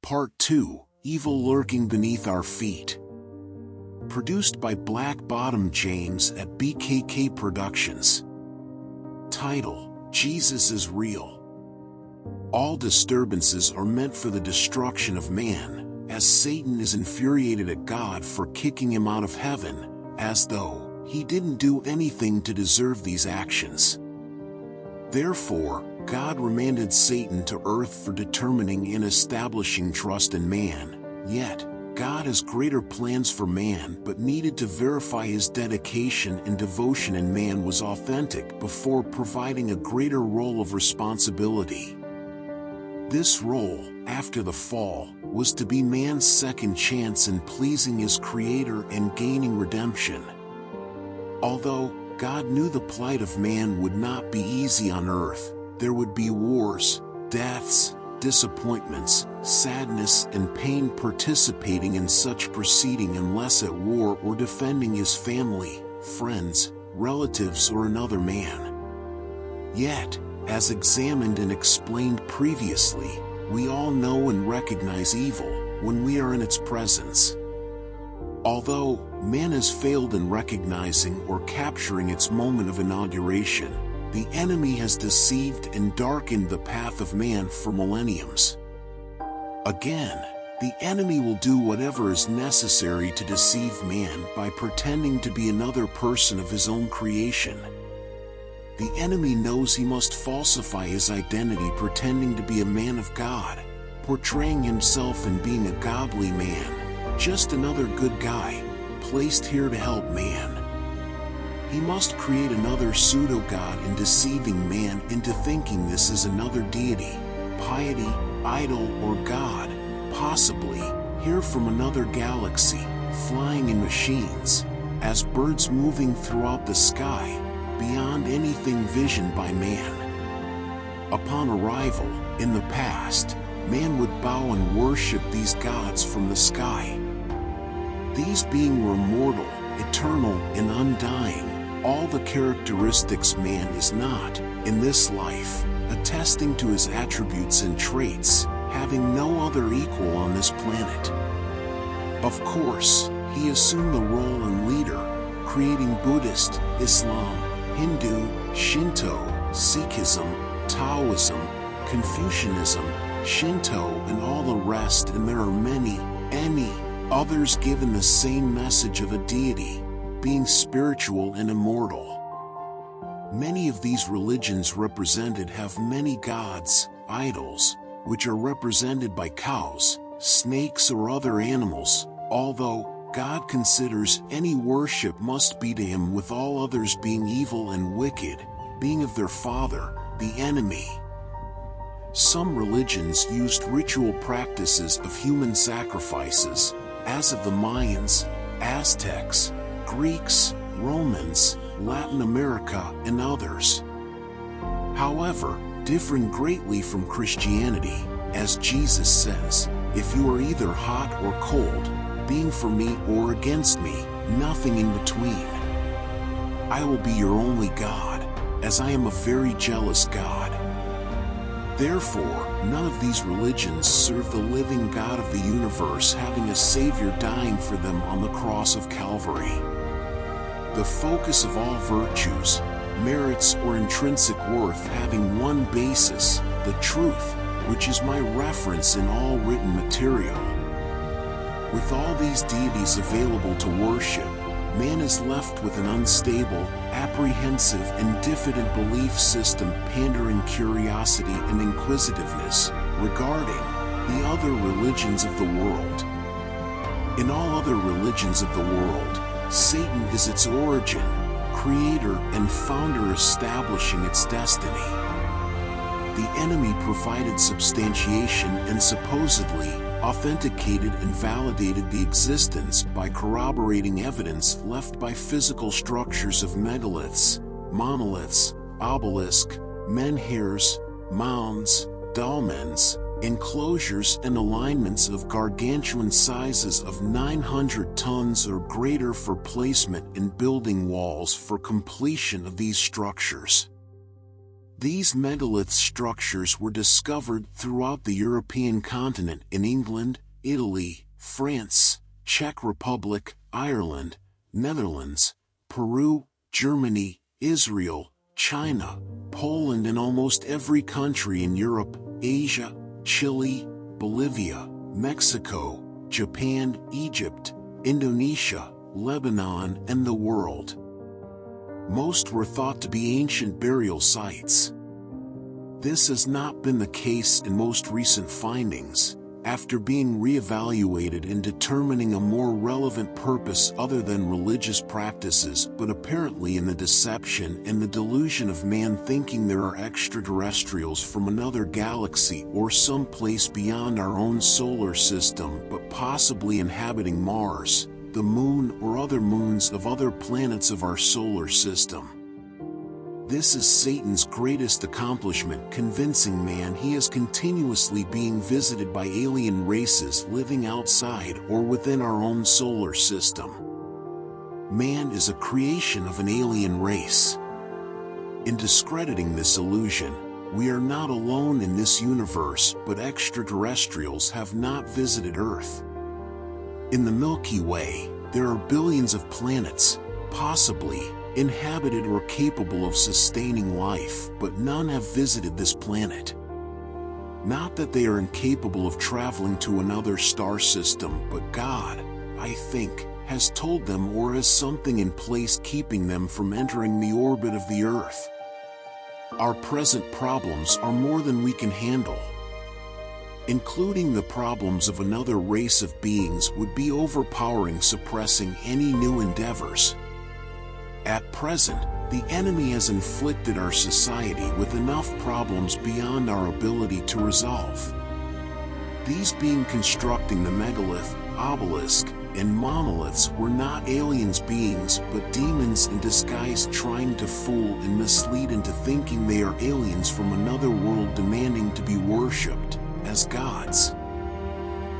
Part 2, Evil Lurking Beneath Our Feet. Produced by Black Bottom James at BKK Productions. Title: Jesus is Real. All disturbances are meant for the destruction of man, as Satan is infuriated at God for kicking him out of heaven, as though he didn't do anything to deserve these actions. Therefore, God remanded Satan to earth for determining and establishing trust in man. Yet, God has greater plans for man but needed to verify his dedication and devotion in man was authentic before providing a greater role of responsibility. This role, after the fall, was to be man's second chance in pleasing his Creator and gaining redemption. Although God knew the plight of man would not be easy on earth, there would be wars, deaths, disappointments, sadness and pain participating in such proceeding unless at war or defending his family, friends, relatives or another man. Yet, as examined and explained previously, we all know and recognize evil when we are in its presence. Although man has failed in recognizing or capturing its moment of inauguration, the enemy has deceived and darkened the path of man for millenniums. Again, the enemy will do whatever is necessary to deceive man by pretending to be another person of his own creation. The enemy knows he must falsify his identity pretending to be a man of God, portraying himself in being a godly man, just another good guy, placed here to help man. He must create another pseudo-god in deceiving man into thinking this is another deity, piety, idol or god, possibly, here from another galaxy, flying in machines, as birds moving throughout the sky, beyond anything visioned by man. Upon arrival, in the past, man would bow and worship these gods from the sky. These beings were immortal, eternal, and undying, all the characteristics man is not, in this life, attesting to his attributes and traits, having no other equal on this planet. Of course, he assumed the role and leader, creating Buddhist, Islam, Hindu, Shinto, Sikhism, Taoism, Confucianism, Shinto and all the rest, and there are many others given the same message of a deity, being spiritual and immortal. Many of these religions represented have many gods, idols, which are represented by cows, snakes or other animals, although God considers any worship must be to him, with all others being evil and wicked, being of their father, the enemy. Some religions used ritual practices of human sacrifices, as of the Mayans, Aztecs, Greeks, Romans, Latin America, and others. However, differing greatly from Christianity, as Jesus says, if you are either hot or cold, being for me or against me, nothing in between. I will be your only God, as I am a very jealous God. Therefore, none of these religions serve the living God of the universe, having a Savior dying for them on the cross of Calvary. The focus of all virtues, merits or intrinsic worth having one basis, the truth, which is my reference in all written material. With all these deities available to worship, man is left with an unstable, apprehensive and diffident belief system, pandering curiosity and inquisitiveness regarding the other religions of the world. In all other religions of the world, Satan is its origin, creator and founder, establishing its destiny. The enemy provided substantiation and supposedly authenticated and validated the existence by corroborating evidence left by physical structures of megaliths, monoliths, obelisk, menhirs, mounds, dolmens, enclosures and alignments of gargantuan sizes of 900 tons or greater for placement in building walls for completion of these structures. These megalith structures were discovered throughout the European continent in England, Italy, France, Czech Republic, Ireland, Netherlands, Peru, Germany, Israel, China, Poland, and almost every country in Europe, Asia, Chile, Bolivia, Mexico, Japan, Egypt, Indonesia, Lebanon, and the world. Most were thought to be ancient burial sites. This has not been the case in most recent findings, after being reevaluated and determining a more relevant purpose other than religious practices, but apparently in the deception and the delusion of man thinking there are extraterrestrials from another galaxy or some place beyond our own solar system, but possibly inhabiting Mars, the moon, or other moons of other planets of our solar system. This is Satan's greatest accomplishment, convincing man he is continuously being visited by alien races living outside or within our own solar system. Man is a creation of an alien race. In discrediting this illusion, we are not alone in this universe, but extraterrestrials have not visited Earth. In the Milky Way, there are billions of planets, possibly inhabited or capable of sustaining life, but none have visited this planet. Not that they are incapable of traveling to another star system, but God, I think, has told them or has something in place keeping them from entering the orbit of the Earth. Our present problems are more than we can handle. Including the problems of another race of beings would be overpowering, suppressing any new endeavors. At present, the enemy has inflicted our society with enough problems beyond our ability to resolve. These being constructing the megalith, obelisk, and monoliths were not aliens beings but demons in disguise trying to fool and mislead into thinking they are aliens from another world demanding to be worshipped as gods.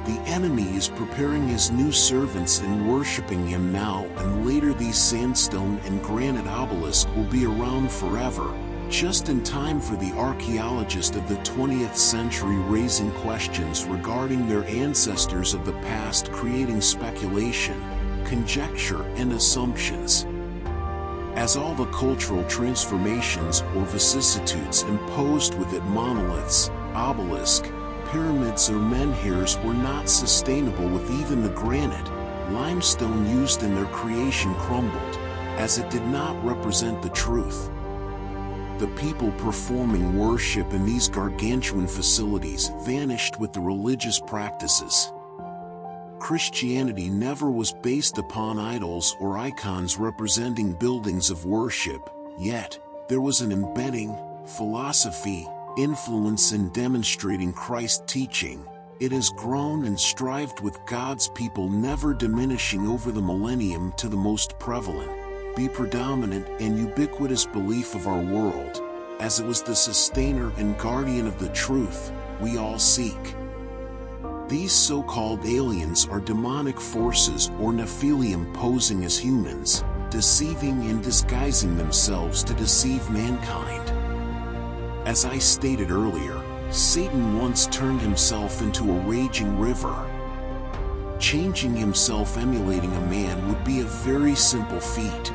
The enemy is preparing his new servants and worshipping him now, and later these sandstone and granite obelisks will be around forever, just in time for the archaeologist of the 20th century raising questions regarding their ancestors of the past, creating speculation, conjecture, and assumptions. As all the cultural transformations or vicissitudes imposed with it, monoliths, obelisk, pyramids, or menhirs were not sustainable with even the granite, limestone used in their creation crumbled, as it did not represent the truth. The people performing worship in these gargantuan facilities vanished with the religious practices. Christianity never was based upon idols or icons representing buildings of worship, yet there was an embedding, philosophy, influence in demonstrating Christ's teaching. It has grown and strived with God's people, never diminishing over the millennium to the most prevalent, be predominant and ubiquitous belief of our world, as it was the sustainer and guardian of the truth we all seek. These so-called aliens are demonic forces or Nephilim posing as humans, deceiving and disguising themselves to deceive mankind. As I stated earlier, Satan once turned himself into a raging river. Changing himself emulating a man would be a very simple feat.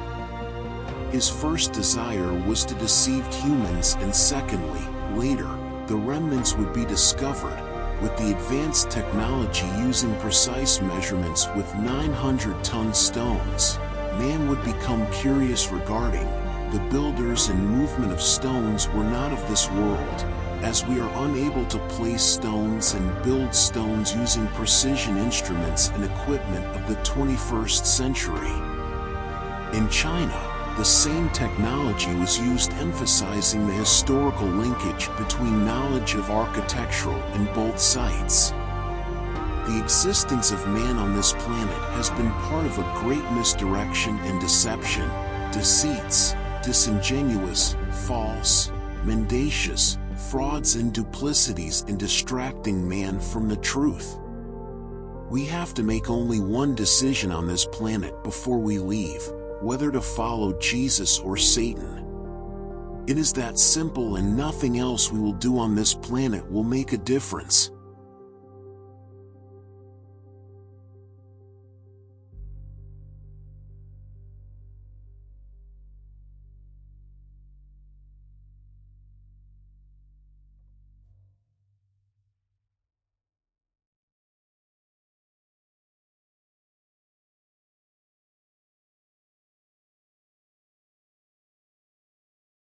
His first desire was to deceive humans, and secondly, later, the remnants would be discovered, with the advanced technology using precise measurements with 900-ton stones. Man would become curious regarding the builders and movement of stones were not of this world, as we are unable to place stones and build stones using precision instruments and equipment of the 21st century. In China, the same technology was used, emphasizing the historical linkage between knowledge of architectural and both sites. The existence of man on this planet has been part of a great misdirection and deception, deceits, disingenuous, false, mendacious, frauds and duplicities in distracting man from the truth. We have to make only one decision on this planet before we leave, whether to follow Jesus or Satan. It is that simple, and nothing else we will do on this planet will make a difference.